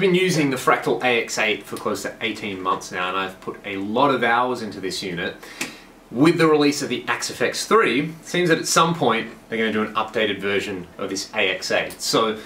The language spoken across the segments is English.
been using the Fractal AX8 for close to 18 months now, and I've put a lot of hours into this unit. With the release of the Axe 3, it seems that at some point they're going to do an updated version of this AX8. So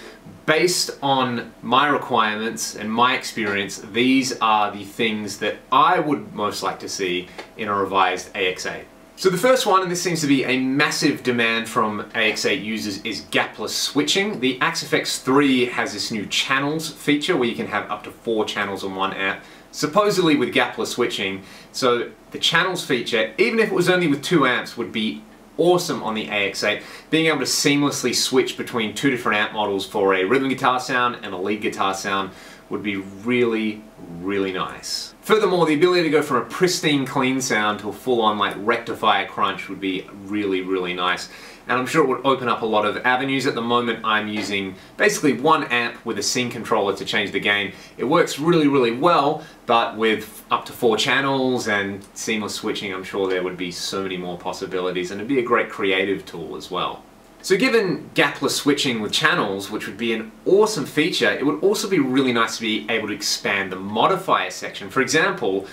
based on my requirements and my experience, these are the things that I would most like to see in a revised AX8. So the first one, and this seems to be a massive demand from AX8 users, is gapless switching. The Axe 3 has this new channels feature where you can have up to 4 channels on one amp, supposedly with gapless switching. So the channels feature, even if it was only with 2 amps, would be awesome on the AX8. Being able to seamlessly switch between 2 different amp models for a rhythm guitar sound and a lead guitar sound would be really, really nice. Furthermore, the ability to go from a pristine clean sound to a full-on like rectifier crunch would be really, really nice. And I'm sure it would open up a lot of avenues. At the moment I'm using basically 1 amp with a sync controller to change the gain. It works really, really well, but with up to 4 channels and seamless switching, I'm sure there would be so many more possibilities, and it'd be a great creative tool as well. So given gapless switching with channels, which would be an awesome feature, it would also be really nice to be able to expand the modifier section. For example,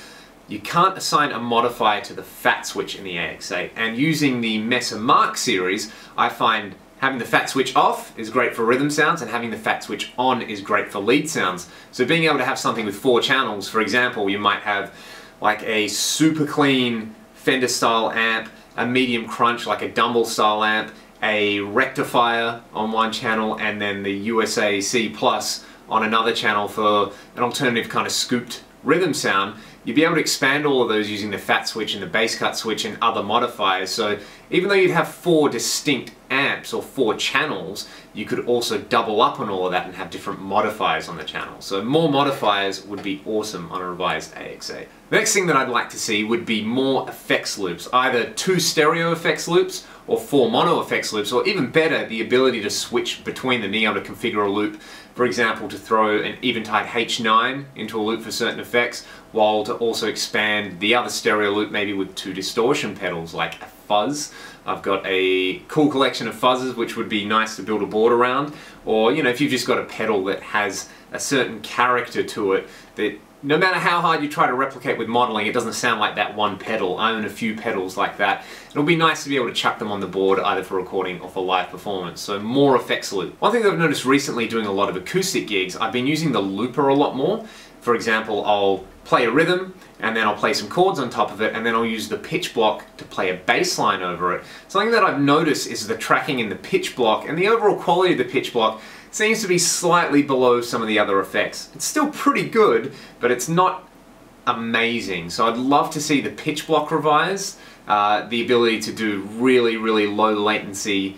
you can't assign a modifier to the fat switch in the AX8, and using the Messer Mark series, I find having the fat switch off is great for rhythm sounds and having the fat switch on is great for lead sounds. So being able to have something with 4 channels, for example, you might have like a super clean Fender style amp, a medium crunch like a Dumble style amp, a rectifier on one channel, and then the USA C Plus on another channel for an alternative kind of scooped rhythm sound. You'd be able to expand all of those using the fat switch and the bass cut switch and other modifiers. So even though you'd have 4 distinct amps or 4 channels, you could also double up on all of that and have different modifiers on the channel. So more modifiers would be awesome on a revised AX8. The next thing that I'd like to see would be more effects loops, either 2 stereo effects loops or 4 mono effects loops, or even better, the ability to switch between them, being able to configure a loop, for example, to throw an Eventide H9 into a loop for certain effects, while to also expand the other stereo loop maybe with 2 distortion pedals like a fuzz. I've got a cool collection of fuzzes which would be nice to build a board around, or you know, if you've just got a pedal that has a certain character to it that no matter how hard you try to replicate with modeling, it doesn't sound like that one pedal. I own a few pedals like that. It'll be nice to be able to chuck them on the board either for recording or for live performance, so more effects loop. One thing that I've noticed recently doing a lot of acoustic gigs, I've been using the looper a lot more. For example, I'll play a rhythm and then I'll play some chords on top of it, and then I'll use the pitch block to play a bass line over it. Something that I've noticed is the tracking in the pitch block and the overall quality of the pitch block seems to be slightly below some of the other effects. It's still pretty good, but it's not amazing. So I'd love to see the pitch block revised, the ability to do really, really low latency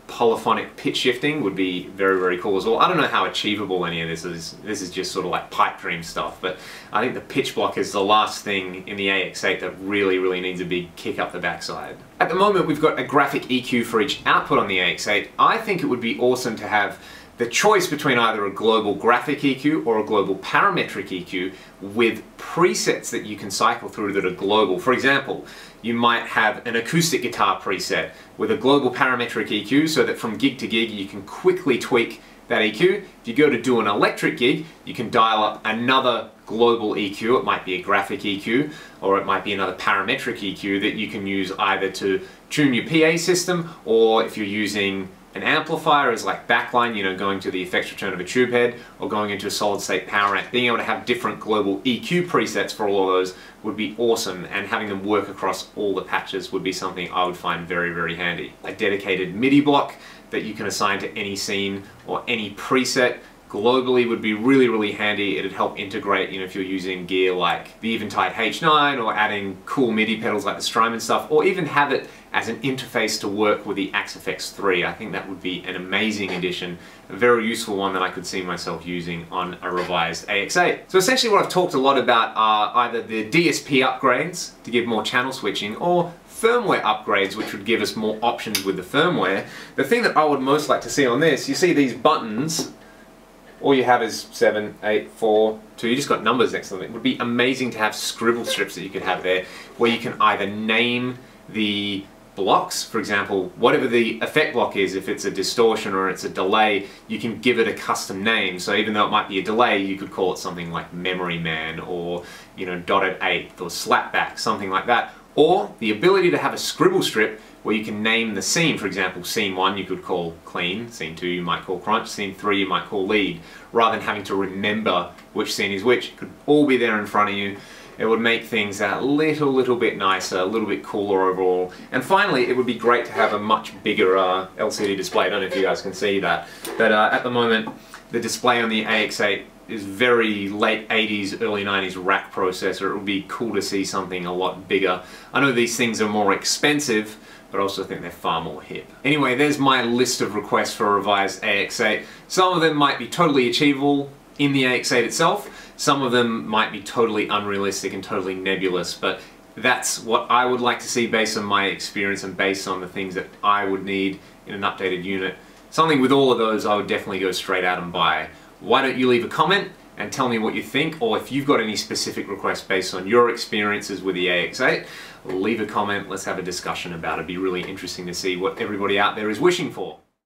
polyphonic pitch shifting would be very, very cool as well. I don't know how achievable any of this is. This is just sort of like pipe dream stuff, but I think the pitch block is the last thing in the AX8 that really, really needs a big kick up the backside. At the moment, we've got a graphic EQ for each output on the AX8. I think it would be awesome to have the choice between either a global graphic EQ or a global parametric EQ with presets that you can cycle through that are global. For example, you might have an acoustic guitar preset with a global parametric EQ so that from gig to gig you can quickly tweak that EQ. If you go to do an electric gig, you can dial up another global EQ. It might be a graphic EQ or it might be another parametric EQ that you can use either to tune your PA system, or if you're using an amplifier as like backline, you know, going to the effects return of a tube head or going into a solid state power amp. Being able to have different global EQ presets for all of those would be awesome, and having them work across all the patches would be something I would find very, very handy. A dedicated MIDI block that you can assign to any scene or any preset globally would be really, really handy. It'd help integrate, you know, if you're using gear like the Eventide H9 or adding cool MIDI pedals like the Strymon stuff, or even have it as an interface to work with the Axe 3. I think that would be an amazing addition, a very useful one that I could see myself using on a revised AX8. So essentially what I've talked a lot about are either the DSP upgrades to give more channel switching, or firmware upgrades which would give us more options with the firmware. The thing that I would most like to see on this, you see these buttons, all you have is 7, 8, 4, 2, you just got numbers next to them. It would be amazing to have scribble strips that you could have there where you can either name the blocks. For example, whatever the effect block is, if it's a distortion or it's a delay, you can give it a custom name. So even though it might be a delay, you could call it something like Memory Man, or dotted eighth, or slapback, something like that. Or the ability to have a scribble strip where you can name the scene. For example, scene 1 you could call clean, scene 2 you might call crunch, scene 3 you might call lead, rather than having to remember which scene is which. It could all be there in front of you. It would make things a little bit nicer, a little bit cooler overall. And finally, it would be great to have a much bigger LCD display. I don't know if you guys can see that, but at the moment, the display on the AX8 is very late 80s, early 90s rack processor. It would be cool to see something a lot bigger. I know these things are more expensive, but I also think they're far more hip. Anyway, there's my list of requests for a revised AX8. Some of them might be totally achievable in the AX8 itself. Some of them might be totally unrealistic and totally nebulous, but that's what I would like to see based on my experience and based on the things that I would need in an updated unit. Something with all of those I would definitely go straight out and buy. Why don't you leave a comment and tell me what you think, or if you've got any specific requests based on your experiences with the AX8, leave a comment, let's have a discussion about it. It'd be really interesting to see what everybody out there is wishing for.